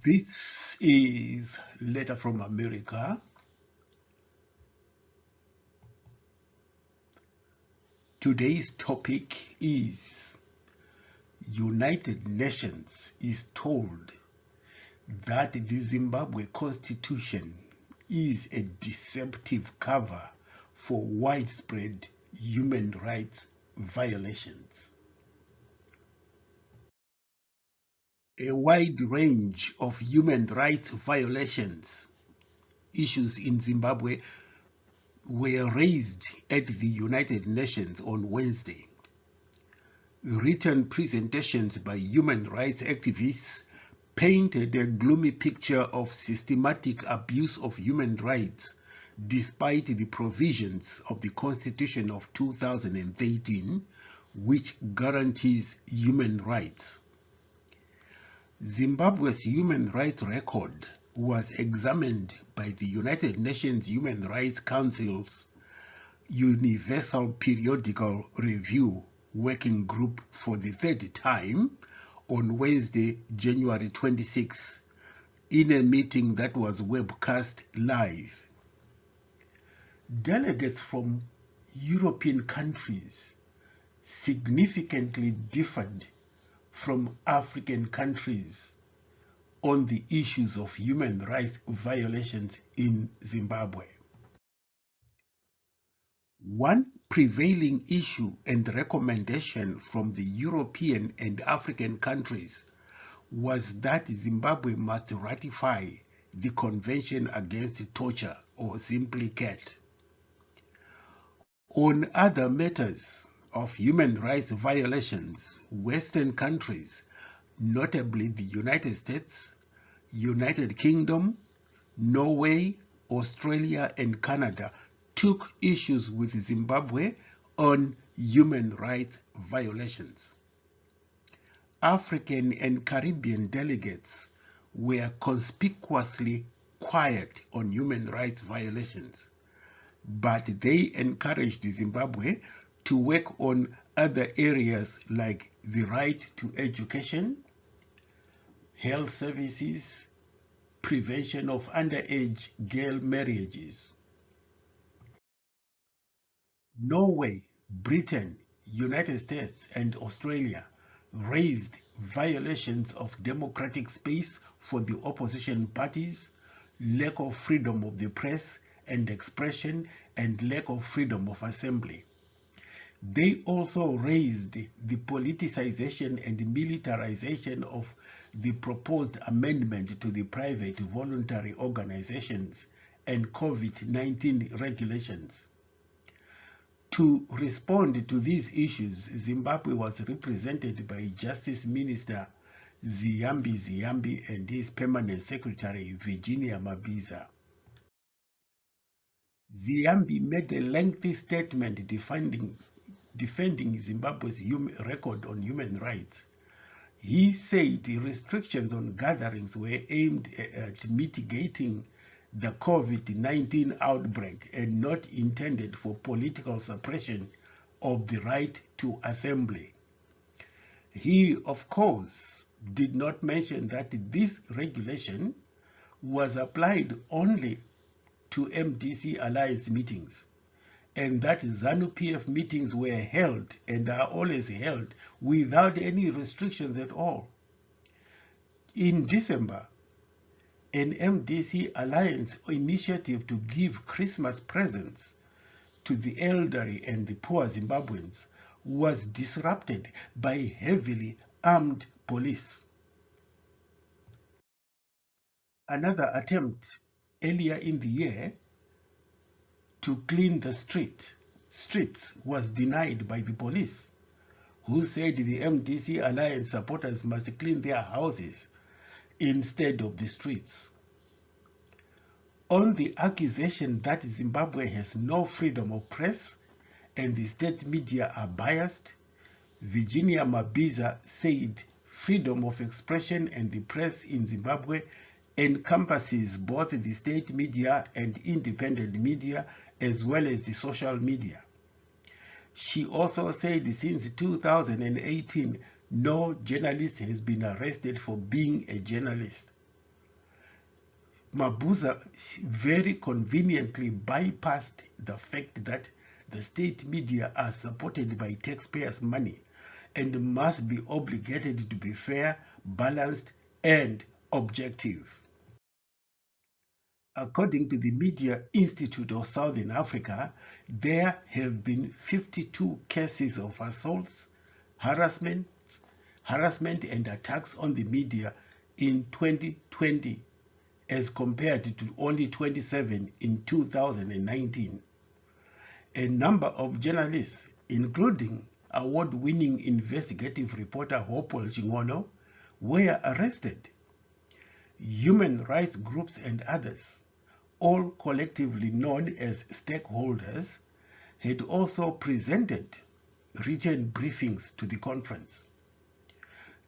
This is Letter from America. Today's topic is United Nations is told that the Zimbabwe Constitution is a deceptive cover for widespread human rights violations. A wide range of human rights violations issues in Zimbabwe were raised at the United Nations on Wednesday. Written presentations by human rights activists painted a gloomy picture of systematic abuse of human rights despite the provisions of the Constitution of 2013, which guarantees human rights. Zimbabwe's human rights record was examined by the United Nations Human Rights Council's Universal Periodical Review Working Group for the third time on Wednesday, January 26, in a meeting that was webcast live. Delegates from European countries significantly differed from African countries on the issues of human rights violations in Zimbabwe. One prevailing issue and recommendation from the European and African countries was that Zimbabwe must ratify the Convention Against Torture, or simply CAT. On other matters of human rights violations, Western countries, notably the United States, United Kingdom, Norway, Australia, and Canada, took issues with Zimbabwe on human rights violations. African and Caribbean delegates were conspicuously quiet on human rights violations, but they encouraged Zimbabwe to work on other areas like the right to education, health services, prevention of underage girl marriages. Norway, Britain, United States, and Australia raised violations of democratic space for the opposition parties, lack of freedom of the press and expression, and lack of freedom of assembly. They also raised the politicization and militarization of the proposed amendment to the private voluntary organizations and COVID-19 regulations. To respond to these issues, Zimbabwe was represented by Justice Minister Ziyambi and his Permanent Secretary Virginia Mabiza. Ziyambi made a lengthy statement defending Zimbabwe's record on human rights. He said restrictions on gatherings were aimed at mitigating the COVID-19 outbreak and not intended for political suppression of the right to assembly. He, of course, did not mention that this regulation was applied only to MDC Alliance meetings and that ZANU-PF meetings were held and are always held without any restrictions at all. In December, an MDC Alliance initiative to give Christmas presents to the elderly and the poor Zimbabweans was disrupted by heavily armed police. Another attempt earlier in the year to clean the streets was denied by the police, who said the MDC Alliance supporters must clean their houses instead of the streets. On the accusation that Zimbabwe has no freedom of press and the state media are biased, Virginia Mabiza said freedom of expression and the press in Zimbabwe encompasses both the state media and independent media as well as the social media. She also said since 2018, no journalist has been arrested for being a journalist. Mabuza very conveniently bypassed the fact that the state media are supported by taxpayers' money and must be obligated to be fair, balanced, and objective. According to the Media Institute of Southern Africa, there have been 52 cases of assaults, harassment and attacks on the media in 2020 as compared to only 27 in 2019. A number of journalists, including award-winning investigative reporter Hopewell Chingono, were arrested. Human rights groups and others, all collectively known as stakeholders, had also presented written briefings to the conference.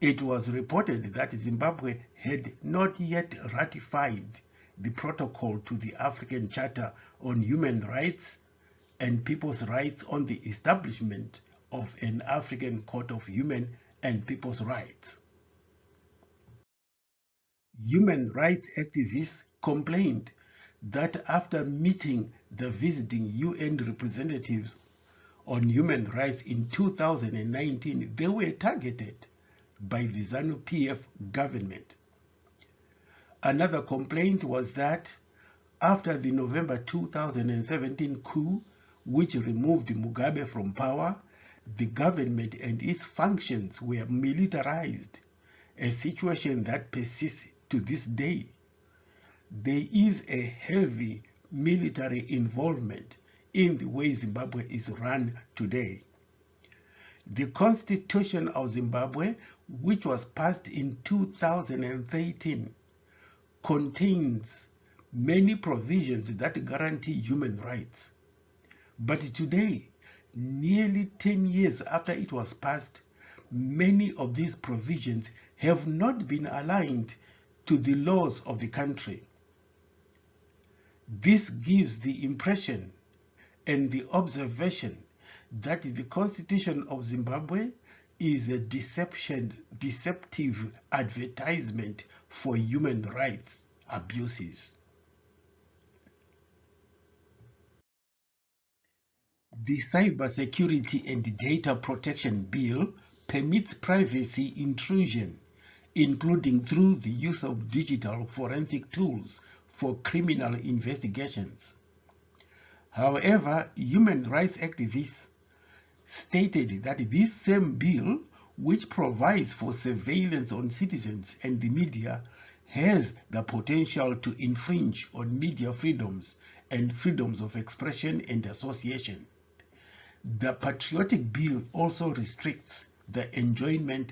It was reported that Zimbabwe had not yet ratified the protocol to the African Charter on Human Rights and People's Rights on the establishment of an African Court of Human and People's Rights. Human rights activists complained that after meeting the visiting UN representatives on human rights in 2019, they were targeted by the ZANU-PF government. Another complaint was that after the November 2017 coup, which removed Mugabe from power, the government and its functions were militarized, a situation that persists to this day. There is a heavy military involvement in the way Zimbabwe is run today. The Constitution of Zimbabwe, which was passed in 2013, contains many provisions that guarantee human rights. But today, nearly 10 years after it was passed, many of these provisions have not been aligned to the laws of the country. This gives the impression and the observation that the Constitution of Zimbabwe is a deceptive advertisement for human rights abuses. The Cybersecurity and Data Protection Bill permits privacy intrusion, including through the use of digital forensic tools for criminal investigations. However, human rights activists stated that this same bill, which provides for surveillance on citizens and the media, has the potential to infringe on media freedoms and freedoms of expression and association. The Patriotic Bill also restricts the enjoyment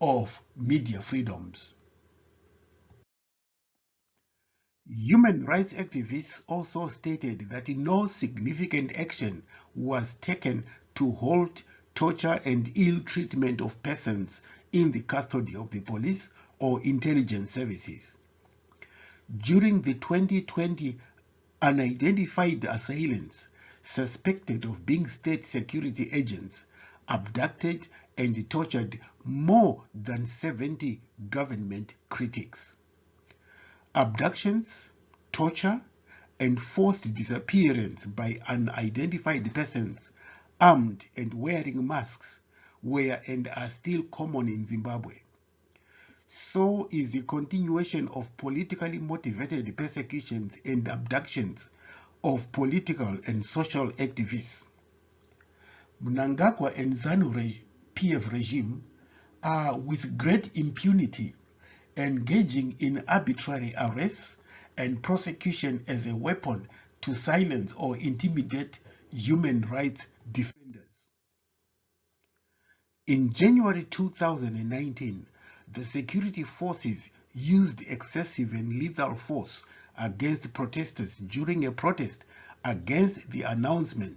of media freedoms. Human rights activists also stated that no significant action was taken to halt torture and ill treatment of persons in the custody of the police or intelligence services. During the 2020, unidentified assailants suspected of being state security agents abducted and tortured more than 70 government critics. Abductions, torture, and forced disappearance by unidentified persons armed and wearing masks were and are still common in Zimbabwe. So is the continuation of politically motivated persecutions and abductions of political and social activists. Mnangagwa and ZANU-PF regime are with great impunity engaging in arbitrary arrests and prosecution as a weapon to silence or intimidate human rights defenders. In January 2019, the security forces used excessive and lethal force against protesters during a protest against the announcement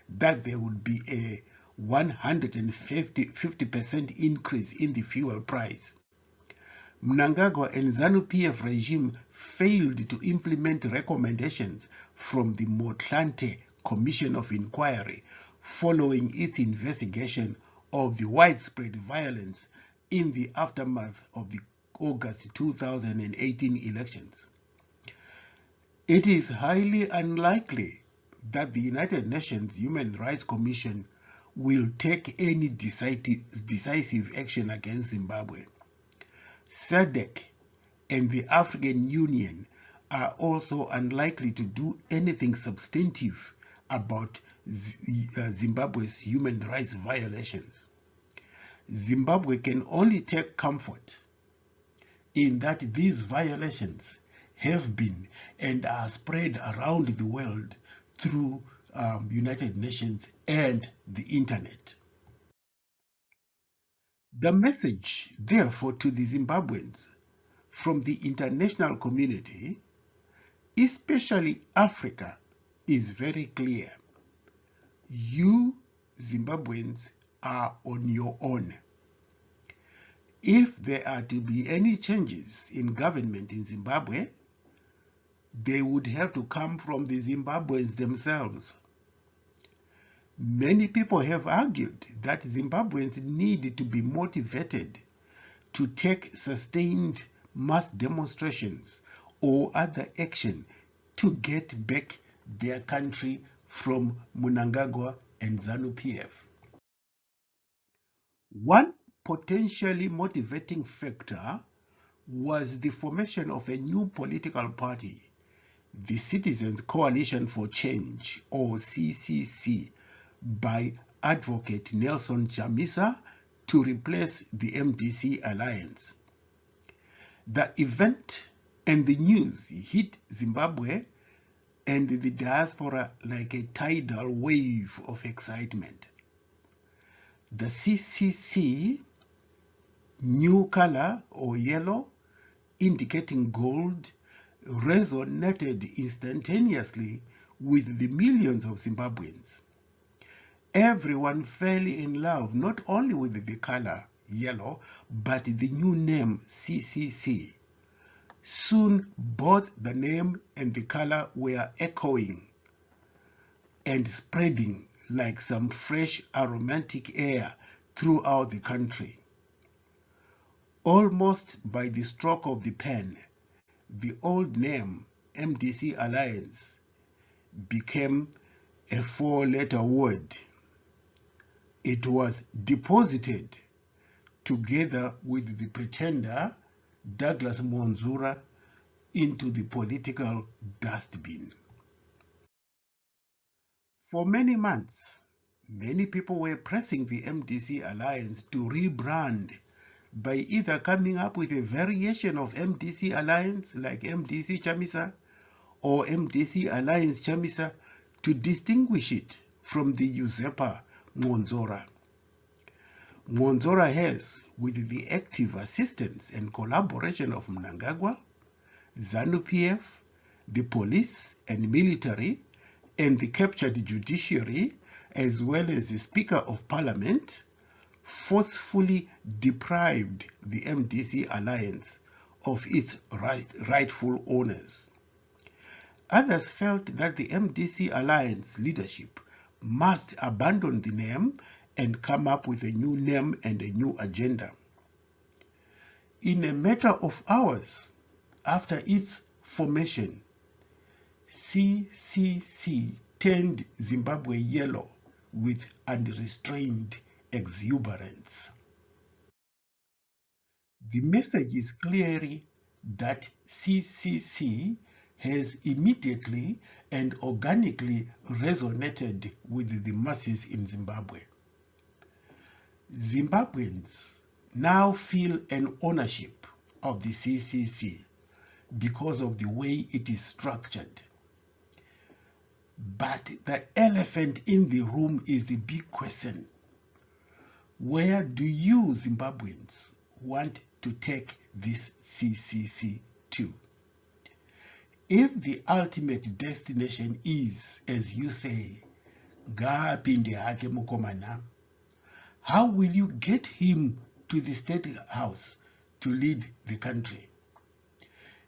that there would be a 150% increase in the fuel price. Mnangagwa and ZANU-PF regime failed to implement recommendations from the Motlanthe Commission of Inquiry following its investigation of the widespread violence in the aftermath of the August 2018 elections. It is highly unlikely that the United Nations Human Rights Commission will take any decisive action against Zimbabwe. SADC and the African Union are also unlikely to do anything substantive about Zimbabwe's human rights violations. Zimbabwe can only take comfort in that these violations have been and are spread around the world through United Nations and the internet. The message, therefore, to the Zimbabweans from the international community, especially Africa, is very clear. You, Zimbabweans, are on your own. If there are to be any changes in government in Zimbabwe, they would have to come from the Zimbabweans themselves. Many people have argued that Zimbabweans need to be motivated to take sustained mass demonstrations or other action to get back their country from Mnangagwa and ZANU-PF. One potentially motivating factor was the formation of a new political party, the Citizens Coalition for Change, or CCC, by Advocate Nelson Chamisa to replace the MDC alliance. The event and the news hit Zimbabwe and the diaspora like a tidal wave of excitement. The CCC, new color or yellow, indicating gold, resonated instantaneously with the millions of Zimbabweans. Everyone fell in love not only with the color yellow, but the new name CCC. Soon both the name and the color were echoing and spreading like some fresh aromatic air throughout the country. Almost by the stroke of the pen, the old name MDC Alliance became a four-letter word. It was deposited together with the pretender Douglas Monzura into the political dustbin. For many months, many people were pressing the MDC Alliance to rebrand by either coming up with a variation of MDC Alliance like MDC Chamisa or MDC Alliance Chamisa to distinguish it from the usurper Monzora. Monzora has, with the active assistance and collaboration of Mnangagwa, ZANU-PF, the police and military, and the captured judiciary, as well as the Speaker of Parliament, forcefully deprived the MDC Alliance of its rightful owners. Others felt that the MDC Alliance leadership must abandon the name and come up with a new name and a new agenda. In a matter of hours after its formation, CCC turned Zimbabwe yellow with unrestrained exuberance. The message is clearly that CCC has immediately and organically resonated with the masses in Zimbabwe. Zimbabweans now feel an ownership of the CCC because of the way it is structured. But the elephant in the room is the big question. Where do you Zimbabweans want to take this CCC to? If the ultimate destination is, as you say, ngapinde hake mukomana, how will you get him to the State House to lead the country?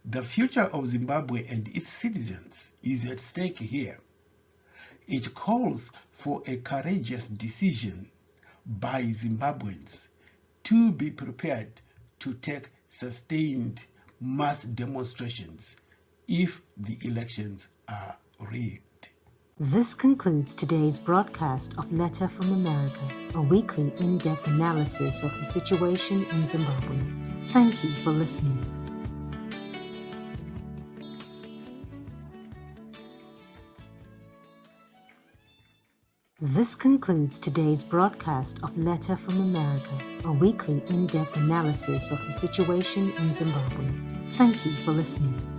The future of Zimbabwe and its citizens is at stake here. It calls for a courageous decision by Zimbabweans to be prepared to take sustained mass demonstrations if the elections are rigged. This concludes today's broadcast of Letter from America, a weekly in-depth analysis of the situation in Zimbabwe. Thank you for listening. This concludes today's broadcast of Letter from America, a weekly in-depth analysis of the situation in Zimbabwe. Thank you for listening.